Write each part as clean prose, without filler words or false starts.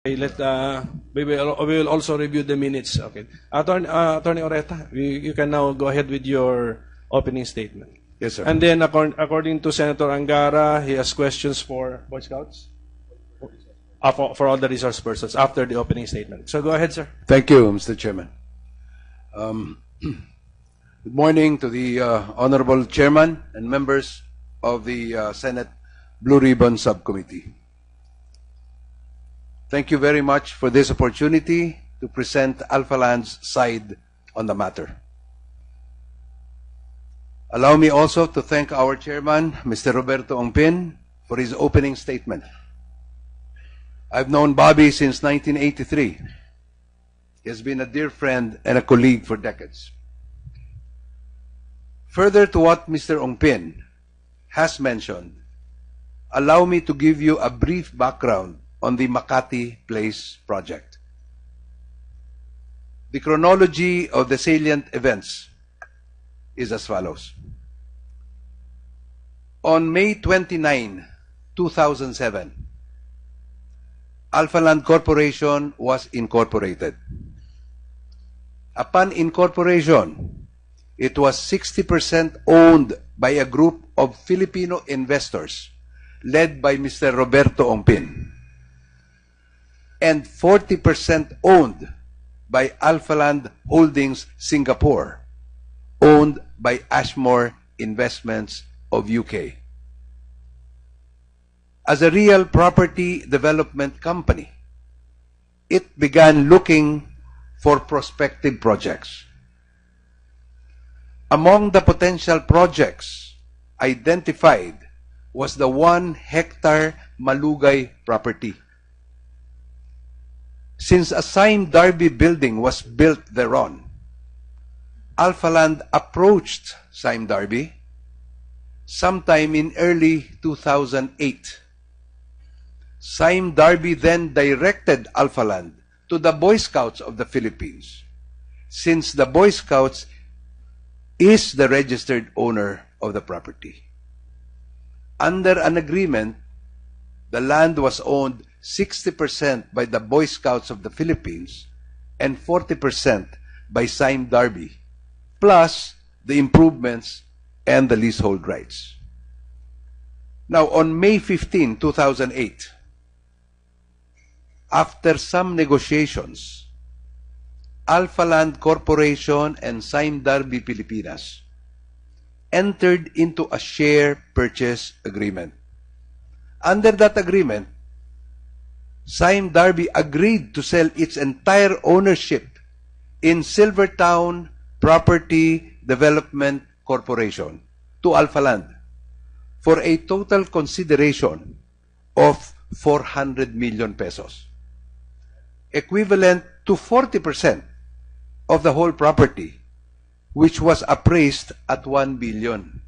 Okay, we will also review the minutes. Okay. Attorney Oreta, you can now go ahead with your opening statement. Yes, sir. And then, according to Senator Angara, he has questions for Boy Scouts? For all the resource persons after the opening statement. So go ahead, sir. Thank you, Mr. Chairman. Good morning to the Honorable Chairman and members of the Senate Blue Ribbon Subcommittee. Thank you very much for this opportunity to present Alphaland's side on the matter. Allow me also to thank our chairman, Mr. Roberto Ongpin, for his opening statement. I've known Bobby since 1983. He has been a dear friend and a colleague for decades. Further to what Mr. Ongpin has mentioned, allow me to give you a brief background on the Makati Place project. The chronology of the salient events is as follows. On May 29, 2007, Alphaland Corporation was incorporated. Upon incorporation, it was 60% owned by a group of Filipino investors led by Mr. Roberto Ongpin, and 40% owned by Alphaland Holdings Singapore, owned by Ashmore Investments of UK. As a real property development company, it began looking for prospective projects. Among the potential projects identified was the 1-hectare Malugay property. Since a sime Darby building was built thereon, Alphaland approached sime Darby sometime in early 2008. Sime Darby then directed Alphaland to the Boy Scouts of the Philippines, since the Boy Scouts is the registered owner of the property. Under an agreement, the land was owned 60% by the Boy Scouts of the Philippines and 40% by sime Darby, plus the improvements and the leasehold rights. Now, on May 15, 2008, after some negotiations, Alphaland Corporation and sime Darby Pilipinas entered into a share purchase agreement. Under that agreement, sime Darby agreed to sell its entire ownership in Silvertown Property Development Corporation to Alphaland for a total consideration of 400 million pesos, equivalent to 40% of the whole property, which was appraised at 1 billion,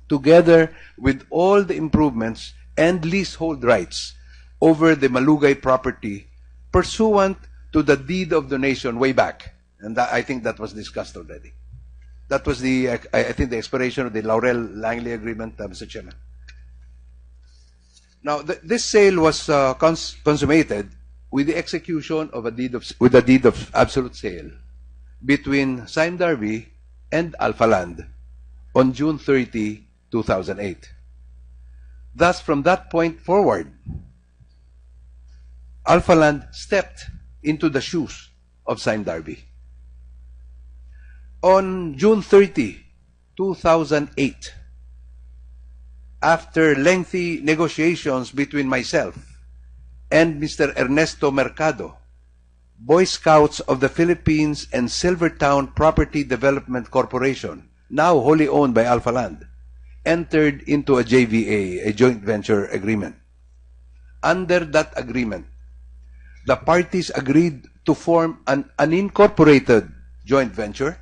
together with all the improvements and leasehold rights over the Malugay property pursuant to the deed of donation way back. And I think that was discussed already. That was I think the expiration of the Laurel-Langley Agreement, Mr. Chairman. Now, this sale was consummated with the execution of a deed of absolute sale between sime Darby and Alphaland on June 30, 2008. Thus, from that point forward, Alphaland stepped into the shoes of sime Darby. On June 30, 2008, after lengthy negotiations between myself and Mr. Ernesto Mercado, Boy Scouts of the Philippines and Silvertown Property Development Corporation, now wholly owned by Alphaland, entered into a JVA, a joint venture agreement. Under that agreement, the parties agreed to form an unincorporated joint venture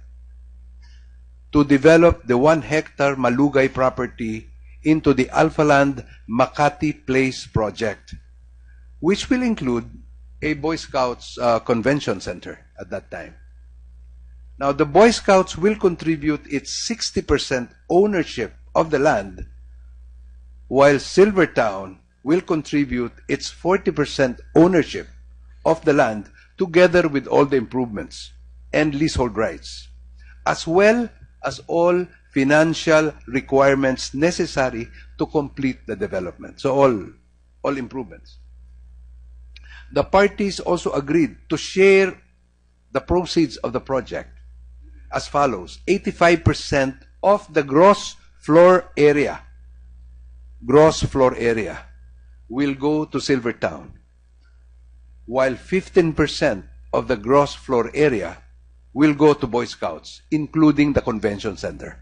to develop the 1-hectare Malugay property into the Alphaland Makati Place project, which will include a Boy Scouts convention center at that time. Now, the Boy Scouts will contribute its 60% ownership of the land, while Silvertown will contribute its 40% ownership of the land together with all the improvements and leasehold rights, as well as all financial requirements necessary to complete the development. So all improvements. The parties also agreed to share the proceeds of the project as follows: 85% of the gross floor area will go to Silvertown, while 15% of the gross floor area will go to Boy Scouts, including the convention center.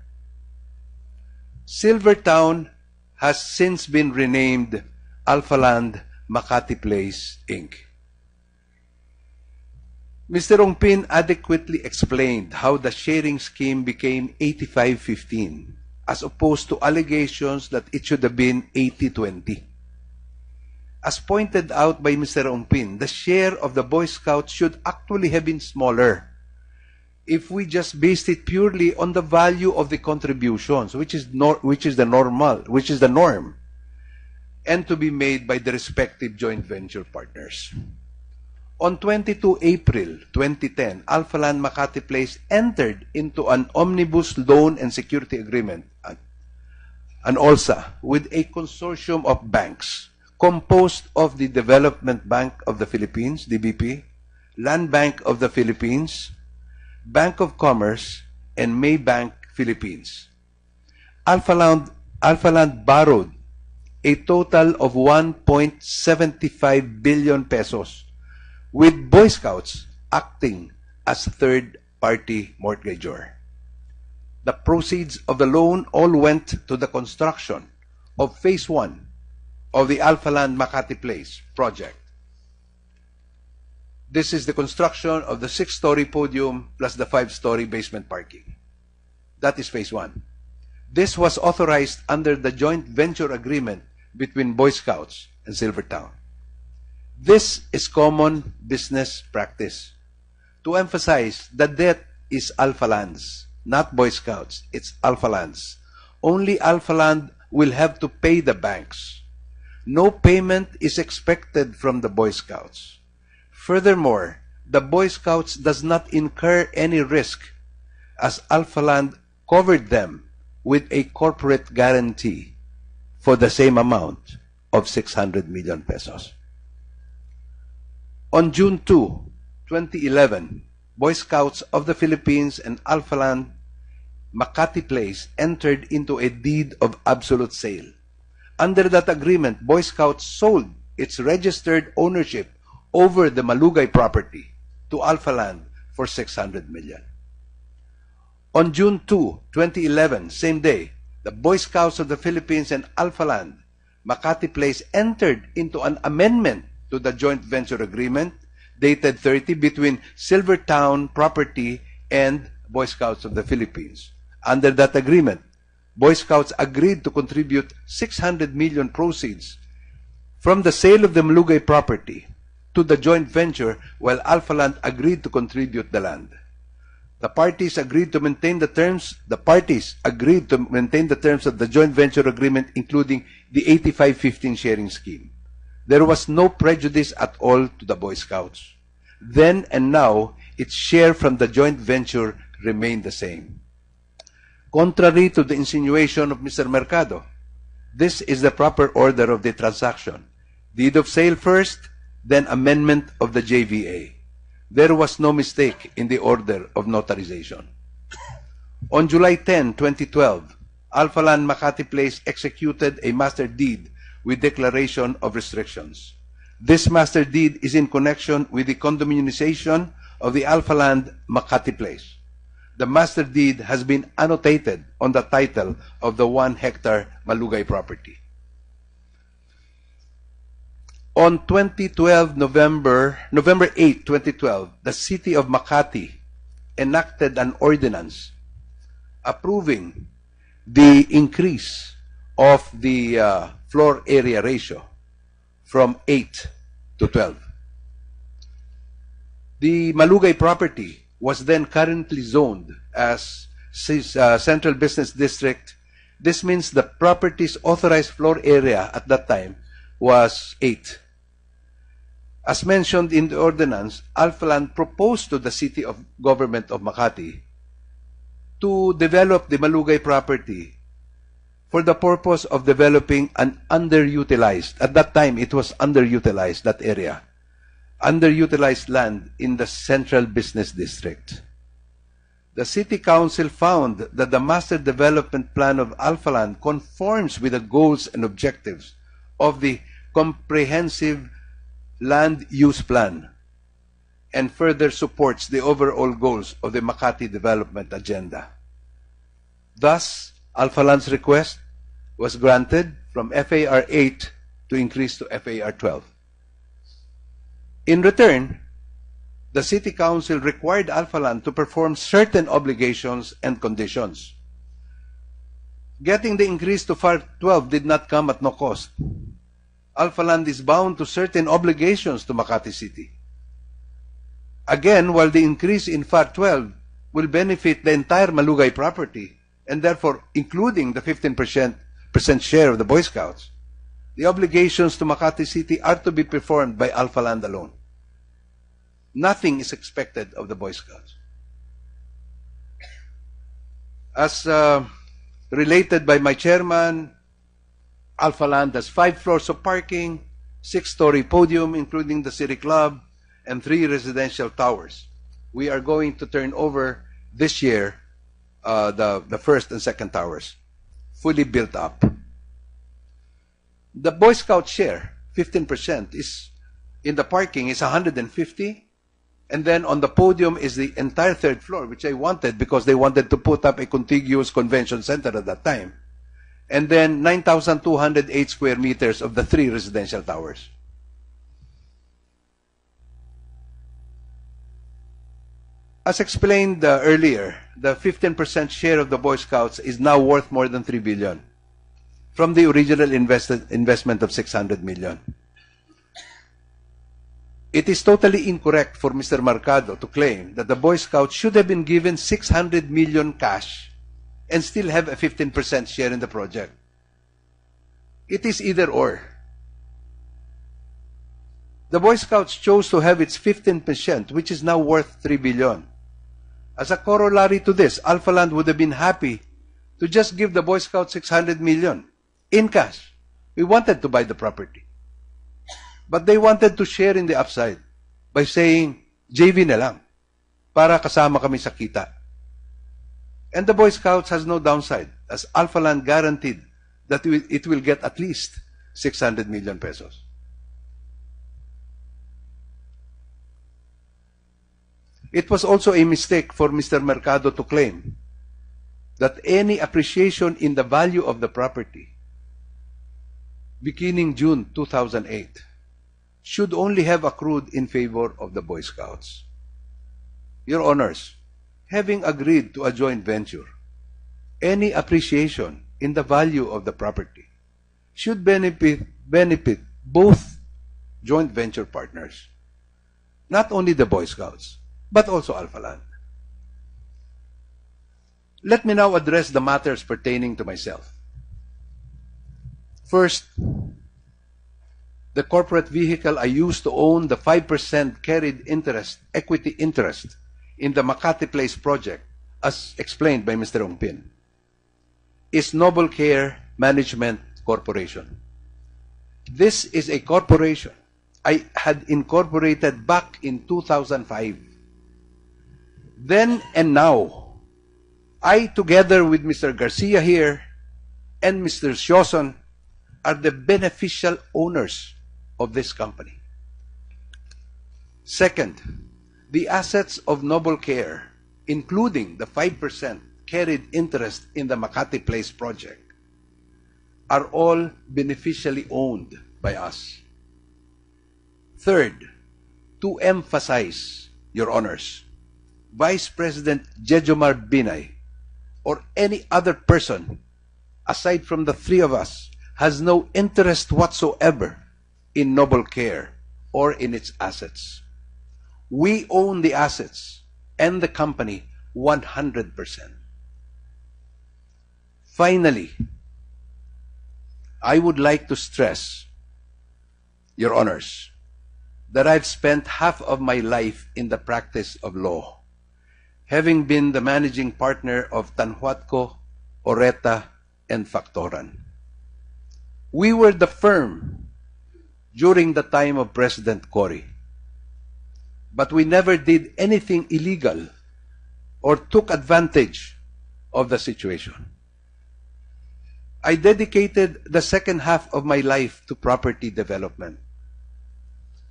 Silvertown has since been renamed Alphaland Makati Place, Inc. Mr. Ongpin adequately explained how the sharing scheme became 85-15, as opposed to allegations that it should have been 80-20. As pointed out by Mr. Ongpin, the share of the Boy Scouts should actually have been smaller if we just based it purely on the value of the contributions, which is the norm, and to be made by the respective joint venture partners. On 22 April 2010, Alphaland Makati Place entered into an omnibus loan and security agreement, an OLSA, with a consortium of banks composed of the Development Bank of the Philippines, DBP, Land Bank of the Philippines, Bank of Commerce, and Maybank Philippines. Alphaland borrowed a total of 1.75 billion pesos, with Boy Scouts acting as third-party mortgagor. The proceeds of the loan all went to the construction of Phase 1 of the Alphaland Makati Place project. This is the construction of the 6-story podium plus the 5-story basement parking. That is Phase 1. This was authorized under the joint venture agreement between Boy Scouts and Silvertown. This is common business practice. To emphasize, the debt is Alphaland's, not Boy Scouts. It's Alphaland's. Only Alphaland will have to pay the banks. No payment is expected from the Boy Scouts. Furthermore, the Boy Scouts does not incur any risk, as Alphaland covered them with a corporate guarantee for the same amount of 600 million pesos. On June 2, 2011, Boy Scouts of the Philippines and Alphaland Makati Place entered into a deed of absolute sale. Under that agreement, Boy Scouts sold its registered ownership over the Malugay property to Alphaland for 600 million. On June 2, 2011, same day, the Boy Scouts of the Philippines and Alphaland Makati Place entered into an amendment to the joint venture agreement dated 30 between Silvertown Property and Boy Scouts of the Philippines. Under that agreement, Boy Scouts agreed to contribute 600 million proceeds from the sale of the Malugay property to the joint venture, while Alphaland agreed to contribute the land. The parties agreed to maintain the terms of the joint venture agreement, including the 85-15 sharing scheme. There was no prejudice at all to the Boy Scouts. Then and now, its share from the joint venture remained the same. Contrary to the insinuation of Mr. Mercado, this is the proper order of the transaction. Deed of sale first, then amendment of the JVA. There was no mistake in the order of notarization. On July 10, 2012, Alphaland Makati Place executed a master deed with declaration of restrictions. This master deed is in connection with the condominiumization of the Alphaland Makati Place. The master deed has been annotated on the title of the 1-hectare Malugay property. On November 8, 2012, the City of Makati enacted an ordinance approving the increase of the floor area ratio from 8 to 12. The Malugay property was then currently zoned as Central Business District. This means the property's authorized floor area at that time was 8. As mentioned in the ordinance, Alphaland proposed to the city government of Makati to develop the Malugay property for the purpose of developing an underutilized, at that time it was underutilized, that area, underutilized land in the central business district. The city council found that the master development plan of Alphaland conforms with the goals and objectives of the comprehensive land use plan and further supports the overall goals of the Makati development agenda. Thus, Alphaland's request was granted from FAR 8 to increase to FAR 12. In return, the City Council required Alphaland to perform certain obligations and conditions. Getting the increase to FAR 12 did not come at no cost. Alphaland is bound to certain obligations to Makati City. Again, while the increase in FAR 12 will benefit the entire Malugay property, and therefore including the 15% share of the Boy Scouts, the obligations to Makati City are to be performed by Alphaland alone. Nothing is expected of the Boy Scouts. As related by my chairman, Alphaland has 5 floors of parking, 6-story podium, including the City Club, and 3 residential towers. We are going to turn over this year the first and second towers, fully built up. The Boy Scout share, 15%, is in the parking is 150, and then on the podium is the entire 3rd floor, which I wanted because they wanted to put up a contiguous convention center at that time. And then 9,208 square meters of the 3 residential towers. As explained earlier, the 15% share of the Boy Scouts is now worth more than 3 billion from the original investment of 600 million. It is totally incorrect for Mr. Mercado to claim that the Boy Scouts should have been given 600 million cash and still have a 15% share in the project. It is either or. The Boy Scouts chose to have its 15%, which is now worth 3 billion. As a corollary to this, Alphaland would have been happy to just give the Boy Scouts 600 million in cash. We wanted to buy the property. But they wanted to share in the upside by saying, JV na lang, para kasama kami sa kita. And the Boy Scouts has no downside, as Alphaland guaranteed that it will get at least 600 million pesos. It was also a mistake for Mr. Mercado to claim that any appreciation in the value of the property beginning June 2008 should only have accrued in favor of the Boy Scouts. Your Honors, having agreed to a joint venture, any appreciation in the value of the property should benefit both joint venture partners, not only the Boy Scouts, but also Alphaland. Let me now address the matters pertaining to myself. First, the corporate vehicle I used to own the 5% carried interest, equity interest, in the Makati Place project, as explained by Mr. Ongpin, is Noble Care Management Corporation. This is a corporation I had incorporated back in 2005. Then and now, I, together with Mr. Garcia here and Mr. Sioson, are the beneficial owners of this company. Second, the assets of Noble Care, including the 5% carried interest in the Makati Place project, are all beneficially owned by us. Third, to emphasize, Your Honors, Vice President Jejomar Binay or any other person aside from the 3 of us has no interest whatsoever in Noble Care or in its assets. We own the assets and the company 100%. Finally, I would like to stress, Your Honors, that I've spent half of my life in the practice of law, having been the managing partner of Tanhuatco, Oreta, and Factoran. We were the firm during the time of President Cory, but we never did anything illegal or took advantage of the situation. I dedicated the second half of my life to property development.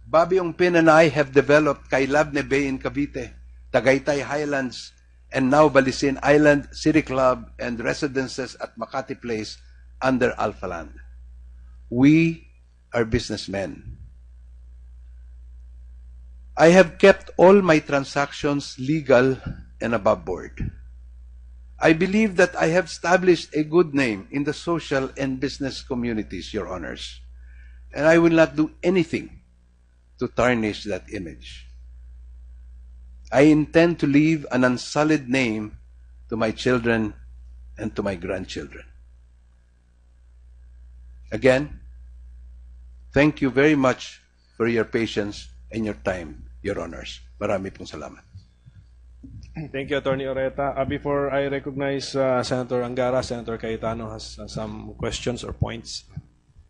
Bobby Ongpin and I have developed Kailabne Bay in Cavite, Tagaytay Highlands, and now Balisin Island City Club and residences at Makati Place under Alpha Land. We are businessmen. I have kept all my transactions legal and above board. I believe that I have established a good name in the social and business communities, Your Honors, and I will not do anything to tarnish that image. I intend to leave an unsullied name to my children and to my grandchildren. Again, thank you very much for your patience and your time, Your Honors. Marami pong salamat. Thank you, Atty Oreta. Before I recognize Senator Angara, Senator Cayetano has some questions or points.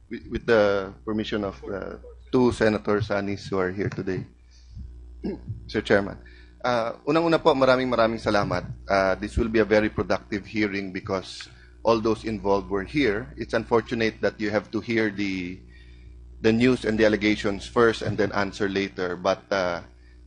With the permission of two Senator Sanis who are here today. Sir Chairman. Unang-una po, maraming salamat. This will be a very productive hearing because all those involved were here. It's unfortunate that you have to hear the news and the allegations first and then answer later. But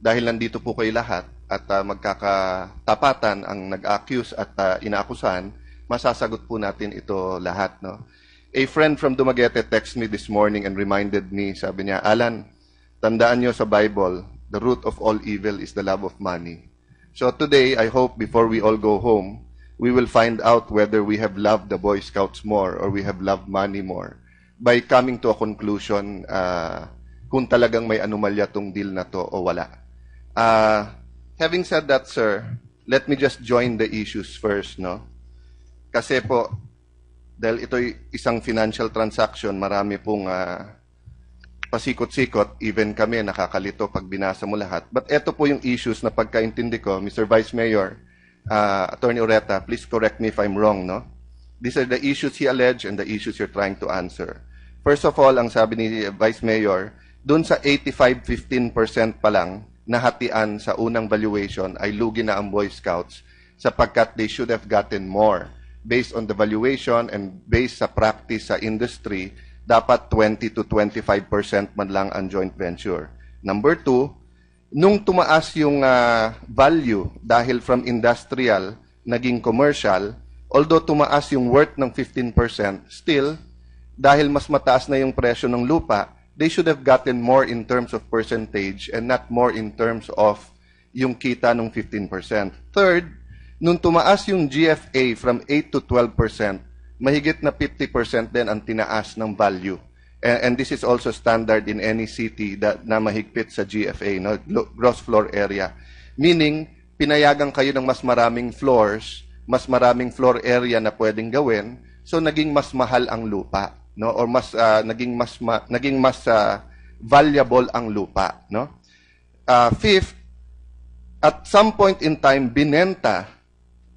dahil nandito po kayo lahat at magkakatapatan ang nag-accuse at inaakusahan, masasagot po natin ito lahat. No? A friend from Dumaguete texted me this morning and reminded me, sabi niya, Alan, tandaan nyo sa Bible, the root of all evil is the love of money. So today, I hope before we all go home, we will find out whether we have loved the Boy Scouts more or we have loved money more by coming to a conclusion kung talagang may anomalya tong deal na to o wala. Having said that, sir, let me just join the issues first, no? Kasi po, dahil ito'y isang financial transaction, marami pong pasikot-sikot, even kami nakakalito pag binasa mo lahat. But ito po yung issues na pagkaintindi ko, Mr. Vice Mayor, Atty Oreta, please correct me if I'm wrong, no? These are the issues he alleged and the issues you're trying to answer. First of all, ang sabi ni Vice Mayor, dun sa 85-15% pa lang, nahatian sa unang valuation ay lugi na ang Boy Scouts sapagkat they should have gotten more. Based on the valuation and based sa practice sa industry, dapat 20 to 25% man lang ang joint venture. Number two, nung tumaas yung value dahil from industrial naging commercial, although tumaas yung worth ng 15%, still, dahil mas mataas na yung presyo ng lupa, they should have gotten more in terms of percentage and not more in terms of yung kita ng 15%. Third, nung tumaas yung GFA from 8 to 12%, mahigit na 50% din ang tinaas ng value. And this is also standard in any city na mahigpit sa GFA, no? Gross floor area. Meaning, pinayagan kayo ng mas maraming floors, mas maraming floor area na pwedeng gawin, so naging mas mahal ang lupa. No, or mas naging mas valuable ang lupa, no? Fifth, at some point in time binenta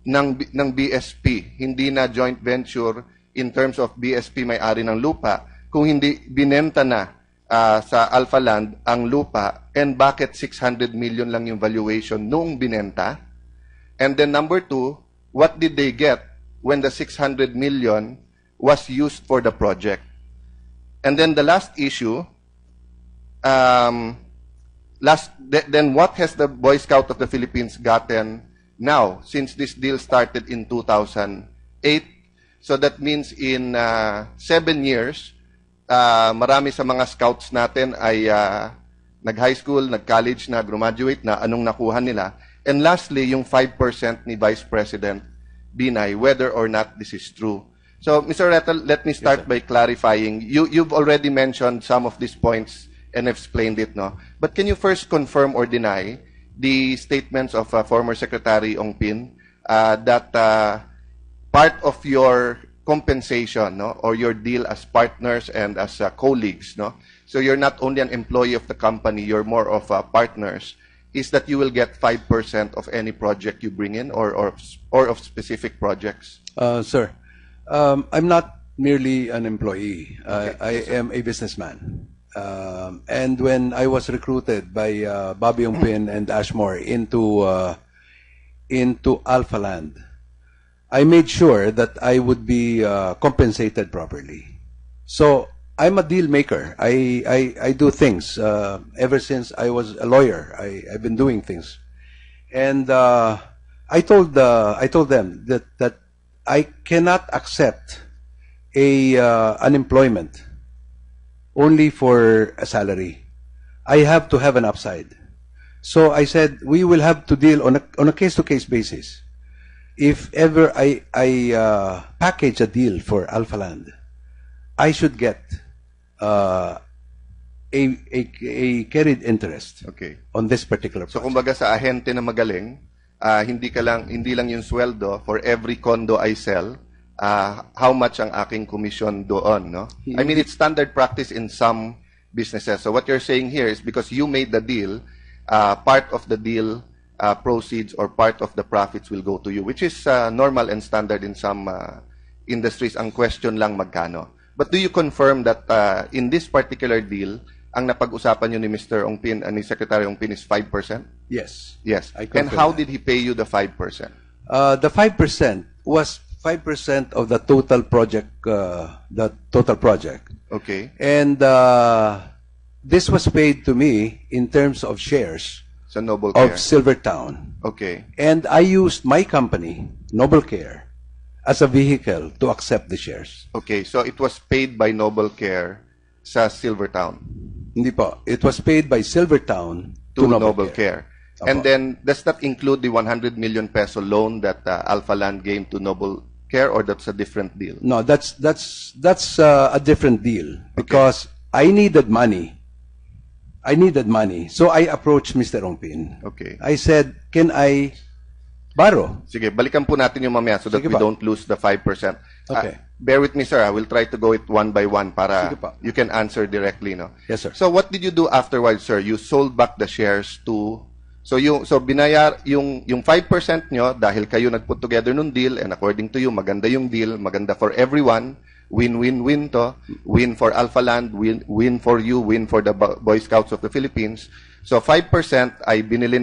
ng BSP, hindi na joint venture in terms of BSP may-ari ng lupa, kung hindi binenta na sa Alpha Land ang lupa, and bakit 600 million lang yung valuation nung binenta? And then number two, what did they get when the 600 million was used for the project? And then the last issue, then what has the Boy Scout of the Philippines gotten now since this deal started in 2008? So that means in 7 years, marami sa mga scouts natin ay nag-high school, nag-college na, graduate na, anong nakuha nila. And lastly, yung 5% ni Vice President Binay, whether or not this is true. So, Mr. Oreta, let me start by clarifying. You've already mentioned some of these points and explained it, no? But can you first confirm or deny the statements of former Secretary Ongpin that part of your compensation, no, or your deal as partners and as colleagues, no, so you're not only an employee of the company, you're more of partners, is that you will get 5% of any project you bring in, or of specific projects? Sir, I'm not merely an employee. I am a businessman. And when I was recruited by Bobby Ongpin and Ashmore into Alpha Land, I made sure that I would be compensated properly. So I'm a deal maker. I do things. Ever since I was a lawyer, I've been doing things. And I told them that I cannot accept unemployment only for a salary. I have to have an upside. So I said we will have to deal on a case-to-case basis. If ever I package a deal for Alpha Land, I should get a carried interest on this particular project. So kumbaga sa ahente na magaling, hindi lang yung sweldo for every condo I sell, how much ang aking commission doon, no? I mean, it's standard practice in some businesses. So what you're saying here is because you made the deal, part of the deal proceeds or part of the profits will go to you, which is normal and standard in some industries. Ang question lang magkano. But do you confirm that in this particular deal, ang napag-usapan nyo ni Mr. Ongpin and ni Secretary Ongpin is 5%? Yes. Yes. I confirm And how that. did he pay you the 5%? The 5% was 5% of the total project, Okay. And this was paid to me in terms of shares Sa Noble Care. of Silvertown. Okay. And I used my company, Noble Care, as a vehicle to accept the shares. Okay. So it was paid by Noble Care sa Silvertown Hindi po. It was paid by Silvertown to Noble Care. Apo. And then, does that include the 100 million peso loan that Alpha Land gave to Noble Care, or that's a different deal? No, that's a different deal because I needed money. So I approached Mr. Ongpin. Okay. I said, can I borrow? Sige, balikan po natin yung mamaya so that Sige we pa. don't lose the 5%. Okay. Bear with me, sir. I will try to go it one by one para Sige pa. you can answer directly, no? Yes, sir. So what did you do afterwards, sir? You sold back the shares to yung 5% nyo dahil kayo nag-put together nung deal, and according to you maganda yung deal, maganda for everyone, win-win-win to, win for Alpha Land, win for you, win for the Boy Scouts of the Philippines. So 5% ay binigay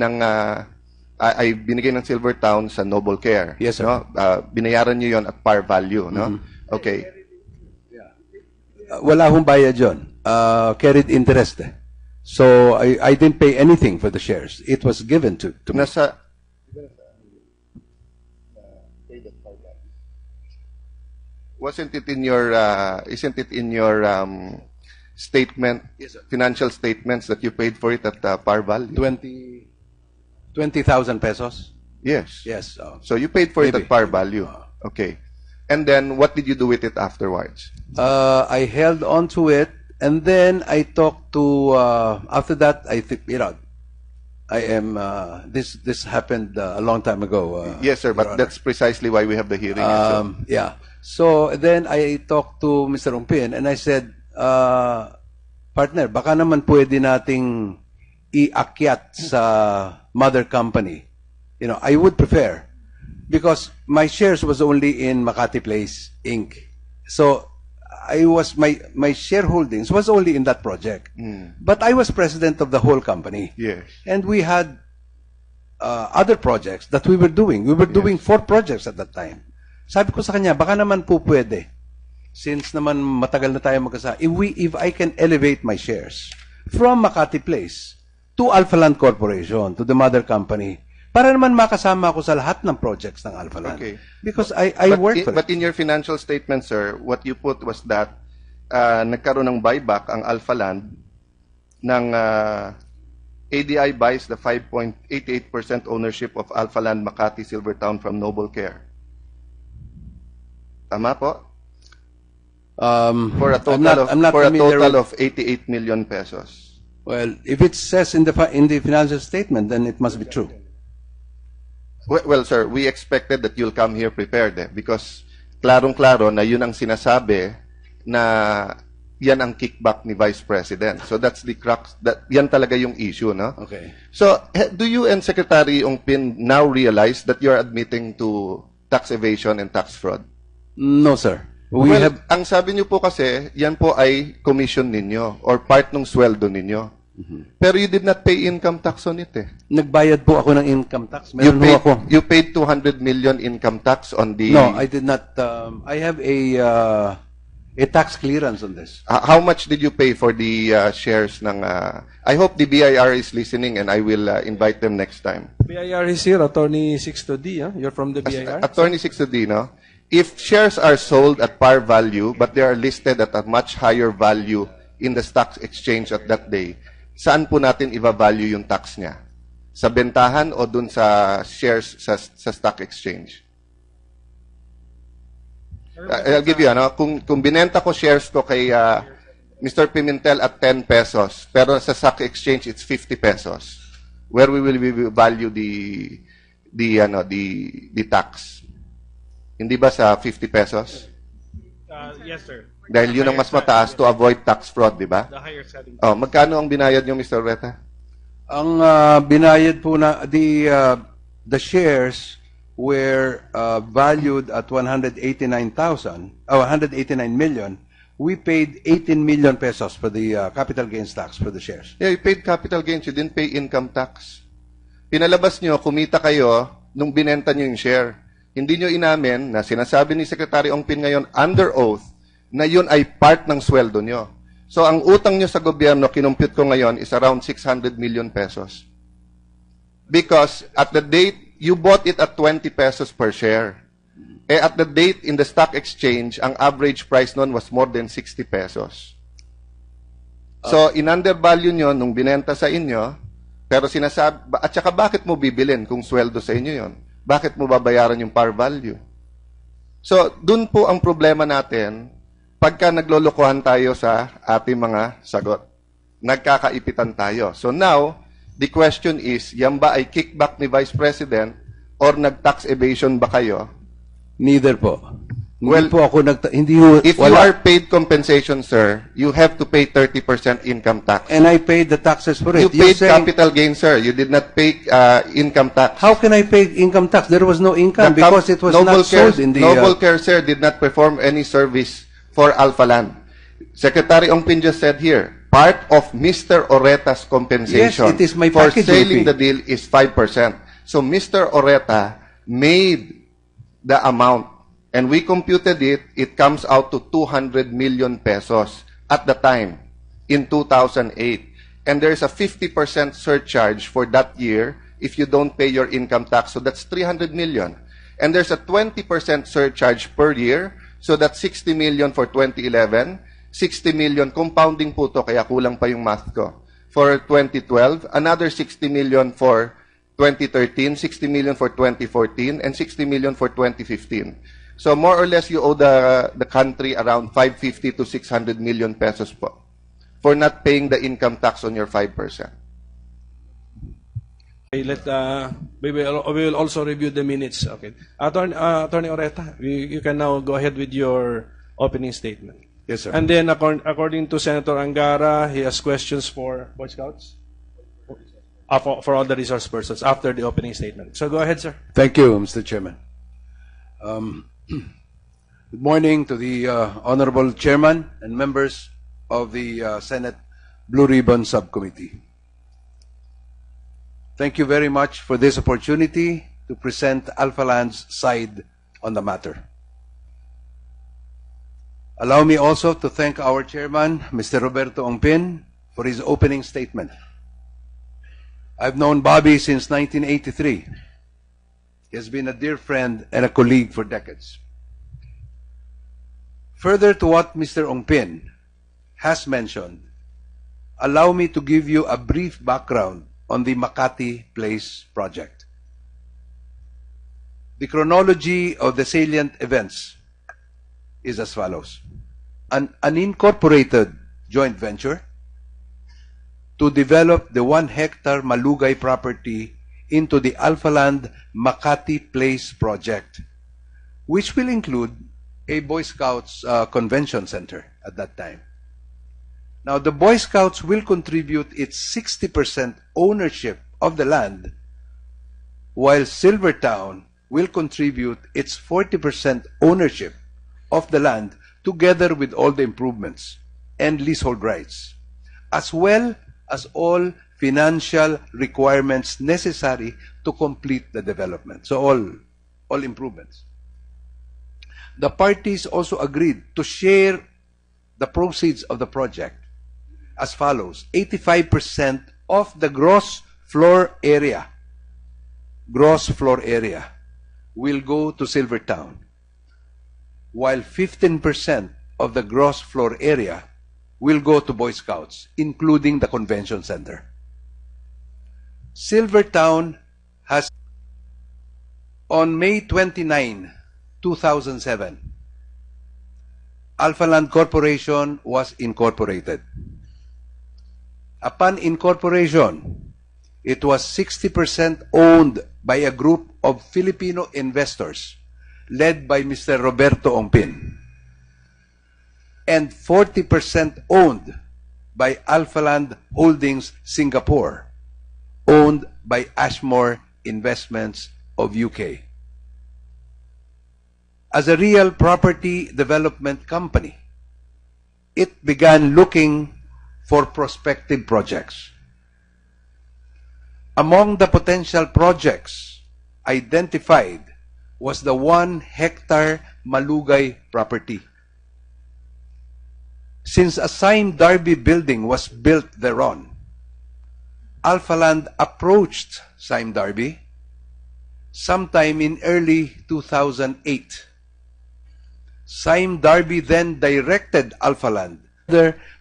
ng Silvertown sa Noble Care. Yes, sir. No? Binayaran nyo yon at par value, no? Okay. Wala hong bayad yun. Carried interest eh. So I didn't pay anything for the shares. It was given to me. Wasn't it in your isn't it in your statement, financial statements, that you paid for it at par value? 20,000 pesos? Yes. Yes. So you paid for it Maybe. at par value. Okay. And then what did you do with it afterwards? I held on to it, and then I talked to. After that, I think I am. This happened a long time ago. Yes, sir. Your But Honor. that's precisely why we have the hearing. So. Yeah. So then I talked to Mr. Ongpin and I said, partner, baka naman pwede nating iakyat sa mother company. I would prefer, because my shares was only in Makati Place Inc. So my shareholdings was only in that project. But I was president of the whole company. Yes. And we had other projects that we were doing. We were doing 4 projects at that time. Sabi ko sa kanya, baka naman po pwede. Since naman matagal na tayo magkasama, if I can elevate my shares from Makati Place to Alpha Land Corporation, to the mother company, para naman makasama ako sa lahat ng projects ng Alpha Land. Okay. Because I work for But it. in your financial statement, sir, what you put was that nagkaroon ng buyback ang Alpha Land ng ADI buys the 5.88% ownership of Alpha Land Makati Silvertown from Noble Care. Tama po? For a total I'm not familiar with- of 88 million pesos. Well, if it says in the financial statement, then it must be true. Well, sir, we expected that you'll come here prepared because klarong-klaro na yun ang sinasabi na yan ang kickback ni Vice President. So that's the crux, yan talaga yung issue, no? Okay. So, do you and Secretary Ongpin now realize that you're admitting to tax evasion and tax fraud? No, sir. Ang sabi niyo po kasi, yan po ay commission ninyo or part ng sweldo ninyo. Pero you did not pay income tax on it eh. Nagbayad po ako ng income tax. Meron ho ako. You paid 200 million income tax on the... No, I did not. I have a tax clearance on this. How much did you pay for the shares ng... I hope the BIR is listening and I will invite them next time. BIR is here, Attorney Sixto D. You're from the BIR? Attorney Sixto D, no? If shares are sold at par value but they are listed at a much higher value in the stock exchange at that day, saan po natin i-value yung tax niya? Sa bentahan o dun sa shares sa stock exchange? I'll give you, kung binenta ko shares ko kay Mr. Pimentel at 10 pesos, pero sa stock exchange it's 50 pesos, where we will value the tax? Hindi ba sa 50 pesos? Yes, sir. Dahil yun ang mas mataas to avoid tax fraud, di ba? The higher setting. Oh, magkano ang binayad niyo, Mr. Reta? Ang binayad po na the shares were valued at 189 million. We paid 18 million pesos for the capital gains tax for the shares. Yeah, you paid capital gains, you didn't pay income tax. Pinalabas niyo, kumita kayo nung binenta niyo yung share. Hindi niyo inamin na sinasabi ni Secretary Ongpin ngayon under oath na yun ay part ng sweldo niyo. So, ang utang niyo sa gobyerno, kinumpute ko ngayon, is around 600 million pesos. Because at the date, you bought it at 20 pesos per share. At the date in the stock exchange, ang average price noon was more than 60 pesos. So, in-undervalue nyo nung binenta sa inyo, pero sinasabi, at saka bakit mo bibilin kung sweldo sa inyo yon? Bakit mo babayaran yung par value? So, dun po ang problema natin pagka naglolokohan tayo sa ating mga sagot. Nagkakaipitan tayo. So now, the question is, yan ba ay kickback ni Vice President or nag-tax evasion ba kayo? Neither po. Well, Hindi po ako hindi ho, if you are paid compensation, sir, you have to pay 30% income tax. and I paid the taxes for You it. You're paid saying, capital gain, sir. You did not pay income tax. how can I pay income tax? There was no income because it was not sold in the... Noble Care, sir, did not perform any service for Alpha Land. Secretary Ongpin just said here, part of Mr. Oreta's compensation Yes, it is my for packaging selling fee. the deal is 5%. So Mr. Oreta made the amount, and we computed it, it comes out to 200 million pesos at the time, in 2008. And there's a 50% surcharge for that year if you don't pay your income tax, so that's 300 million. And there's a 20% surcharge per year, so that's 60 million for 2011, 60 million, compounding po to, kaya kulang pa yung math ko. For 2012, another 60 million for 2013, 60 million for 2014, and 60 million for 2015. So more or less, you owe the country around 550 to 600 million pesos po for not paying the income tax on your 5%. Okay, we will also review the minutes. Okay, Attorney Oreta, you can now go ahead with your opening statement. Yes, sir. And then, according to Senator Angara, he has questions for Boy Scouts, for all the resource persons after the opening statement. So go ahead, sir. Thank you, Mr. Chairman. Good morning to the Honorable Chairman and members of the Senate Blue Ribbon Subcommittee. Thank you very much for this opportunity to present Alpha Land's side on the matter. Allow me also to thank our chairman, Mr. Roberto Ongpin, for his opening statement. I've known Bobby since 1983. He has been a dear friend and a colleague for decades. Further to what Mr. Ongpin has mentioned, allow me to give you a brief background on the Makati Place project. The chronology of the salient events is as follows. An unincorporated joint venture to develop the 1-hectare Malugay property into the Alpha Land Makati Place project, which will include a Boy Scouts convention center at that time. Now, the Boy Scouts will contribute its 60% ownership of the land, while Silvertown will contribute its 40% ownership of the land together with all the improvements and leasehold rights, as well as all financial requirements necessary to complete the development. So all improvements. The parties also agreed to share the proceeds of the project as follows: 85% of the gross floor area will go to Silvertown, while 15% of the gross floor area will go to Boy Scouts, including the convention center. Silvertown has, on May 29, 2007, Alpha Land Corporation was incorporated. Upon incorporation, it was 60% owned by a group of Filipino investors led by Mr. Roberto Ongpin, and 40% owned by Alpha Land Holdings Singapore, owned by Ashmore Investments of UK. As a real property development company, it began looking for prospective projects. Among the potential projects identified was the 1-hectare Malugay property. Since a sime Darby building was built thereon, Alpha Land approached Sime Darby sometime in early 2008. Sime Darby then directed Alpha Land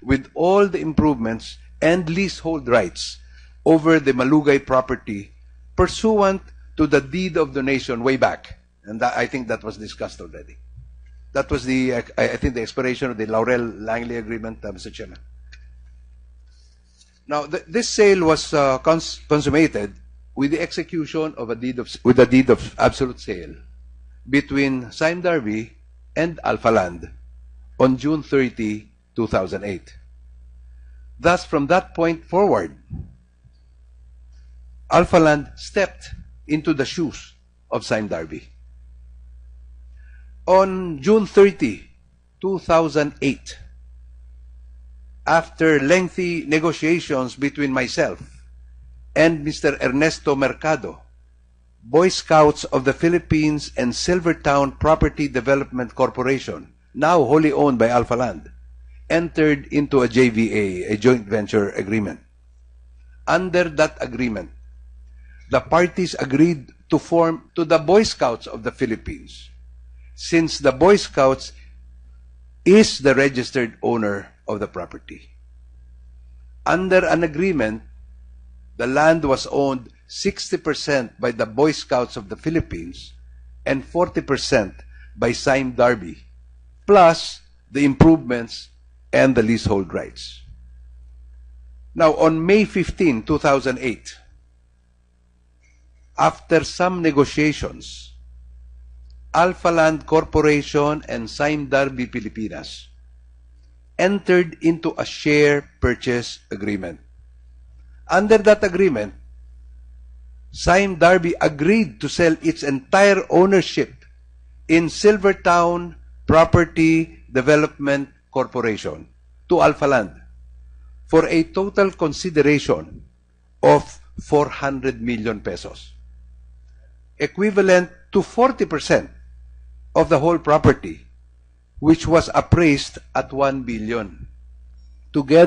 with all the improvements and leasehold rights over the Malugay property pursuant to the deed of donation way back. And that, I think that was discussed already. That was the, I think, the expiration of the Laurel-Langley Agreement, Mr. Chairman. Now, this sale was consummated with the execution of a deed of absolute sale between Sime Darby and Alpha Land on June 30, 2008. Thus, from that point forward, Alpha Land stepped into the shoes of Sime Darby. On June 30, 2008, after lengthy negotiations between myself and Mr. Ernesto Mercado, Boy Scouts of the Philippines and Silvertown Property Development Corporation, now wholly owned by Alpha Land, entered into a JVA, a joint venture agreement. Under that agreement, the parties agreed to form to the Boy Scouts of the Philippines, since the Boy Scouts is the registered owner of the property. Under an agreement, the land was owned 60% by the Boy Scouts of the Philippines and 40% by Sime Darby, plus the improvements and the leasehold rights. Now, on May 15, 2008, after some negotiations, Alpha Land Corporation and Sime Darby Pilipinas entered into a share purchase agreement. Under that agreement, Sime Darby agreed to sell its entire ownership in Silvertown Property Development Corporation to Alpha Land for a total consideration of 400 million pesos, equivalent to 40% of the whole property, which was appraised at 1 billion. Together